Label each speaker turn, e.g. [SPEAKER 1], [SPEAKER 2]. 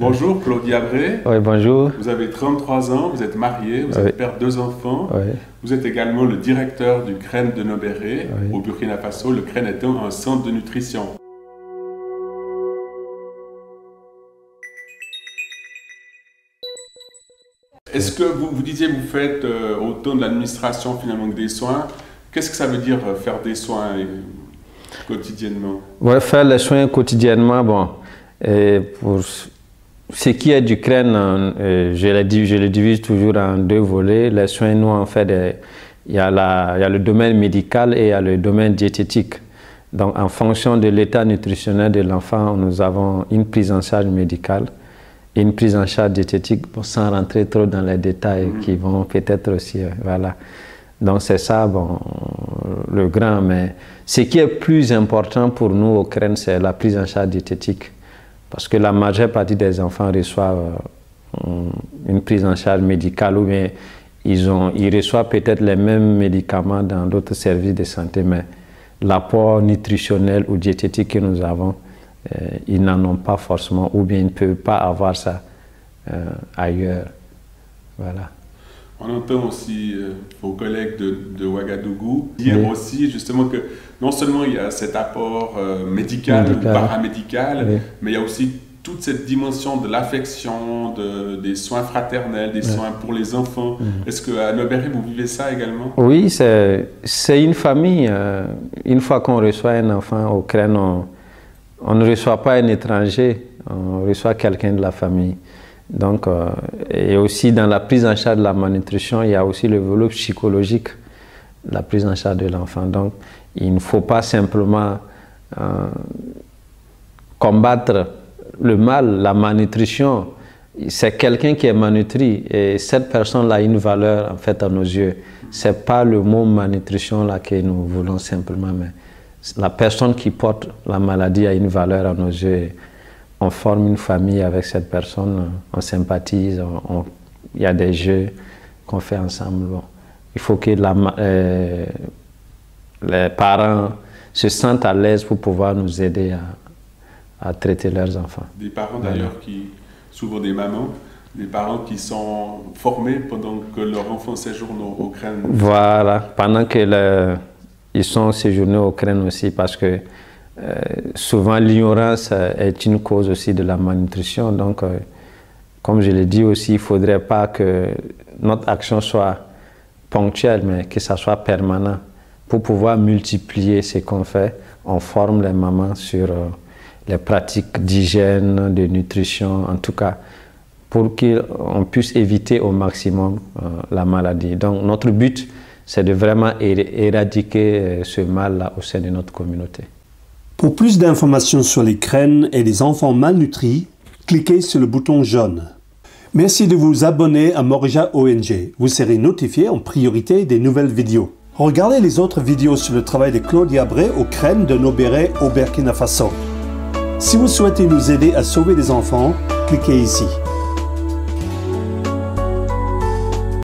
[SPEAKER 1] Bonjour, Claudia Abré.
[SPEAKER 2] Oui, bonjour.
[SPEAKER 1] Vous avez 33 ans, vous êtes marié, vous êtes père de 2 enfants.
[SPEAKER 2] Oui.
[SPEAKER 1] Vous êtes également le directeur du CREN de Nobéré,
[SPEAKER 2] Oui.
[SPEAKER 1] au Burkina Faso, le CREN étant un centre de nutrition. Est-ce que vous disiez vous faites autant de l'administration finalement que des soins? Qu'est-ce que ça veut dire faire des soins quotidiennement?
[SPEAKER 2] Oui, faire les soins quotidiennement, bon, et pour ce qui est du CREN, je le divise toujours en 2 volets. Les soins, nous, en fait, il y a le domaine médical et il y a le domaine diététique. Donc, en fonction de l'état nutritionnel de l'enfant, nous avons une prise en charge médicale et une prise en charge diététique, sans rentrer trop dans les détails qui vont peut-être aussi, voilà. Donc c'est ça, bon, le grand, mais ce qui est plus important pour nous au CREN, c'est la prise en charge diététique. Parce que la majeure partie des enfants reçoivent une prise en charge médicale ou bien ils reçoivent peut-être les mêmes médicaments dans d'autres services de santé, mais l'apport nutritionnel ou diététique que nous avons, ils n'en ont pas forcément ou bien ils ne peuvent pas avoir ça ailleurs. Voilà.
[SPEAKER 1] On entend aussi vos collègues de Ouagadougou dire aussi justement que non seulement il y a cet apport médical ou paramédical, mais il y a aussi toute cette dimension de l'affection, des soins fraternels, des soins pour les enfants. Est-ce qu'à Nobéré, vous vivez ça également?
[SPEAKER 2] Oui, c'est une famille. Une fois qu'on reçoit un enfant au CREN, on ne reçoit pas un étranger, on reçoit quelqu'un de la famille. Donc, et aussi dans la prise en charge de la malnutrition, il y a aussi le volet psychologique, la prise en charge de l'enfant. Donc, il ne faut pas simplement combattre le mal, la malnutrition. C'est quelqu'un qui est malnutri et cette personne-là a une valeur en fait à nos yeux. Ce n'est pas le mot malnutrition là que nous voulons simplement, mais la personne qui porte la maladie a une valeur à nos yeux. On forme une famille avec cette personne, on sympathise, il y a des jeux qu'on fait ensemble. Bon. Il faut que les parents se sentent à l'aise pour pouvoir nous aider à traiter leurs enfants.
[SPEAKER 1] Des parents d'ailleurs qui, souvent des mamans, des parents qui sont formés pendant que leur enfant séjourne au CREN.
[SPEAKER 2] Voilà, pendant que ils sont séjournés au CREN aussi, parce que souvent l'ignorance est une cause aussi de la malnutrition. Donc, comme je l'ai dit aussi, il ne faudrait pas que notre action soit ponctuelle, mais que ça soit permanent. Pour pouvoir multiplier ce qu'on fait, on forme les mamans sur les pratiques d'hygiène, de nutrition, en tout cas, pour qu'on puisse éviter au maximum la maladie. Donc, notre but, c'est de vraiment éradiquer ce mal-là au sein de notre communauté.
[SPEAKER 3] Pour plus d'informations sur les CREN et les enfants malnutris, cliquez sur le bouton jaune. Merci de vous abonner à Morija ONG. Vous serez notifié en priorité des nouvelles vidéos. Regardez les autres vidéos sur le travail de Claudia Abré au CREN de Nobéré au Burkina Faso. Si vous souhaitez nous aider à sauver des enfants, cliquez ici.